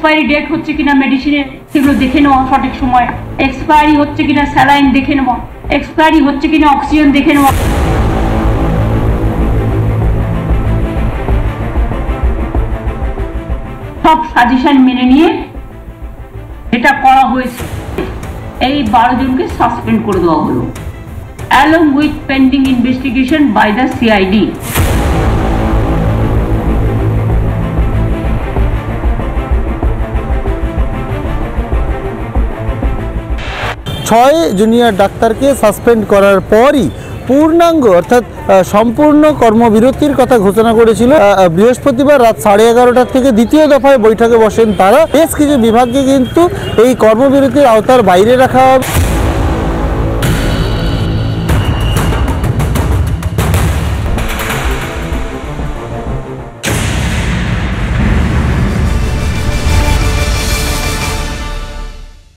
Expiry date হচ্ছে কিনা মেডিসিনের সেগুলো দেখে নেওয়া সঠিক সময়, এক্সপায়ারি হচ্ছে কিনা স্যালাইন দেখে নেওয়া, এক্সপায়ারি হচ্ছে কিনা অক্সিজেন দেখে নেওয়া। সব সাজেশন মেনে নিয়ে এটা করা হয়েছে। এই 12 জনকে সাসপেন্ড করে দেওয়া হলো along with pending investigation by the CID। 6 junior ডাক্তারকে সাসপেন্ড করার পরই পূর্ণাঙ্গ অর্থাৎ সম্পূর্ণ কর্মবিরতির কথা ঘোষণা করেছিল। বৃহস্পতিবার রাত 11:30 থেকে দ্বিতীয় দফায় বৈঠকে বসেন তারা। বেশ কিছু বিভাগকে কিন্তু এই কর্মবিরতির আওতার বাইরে রাখা হবে।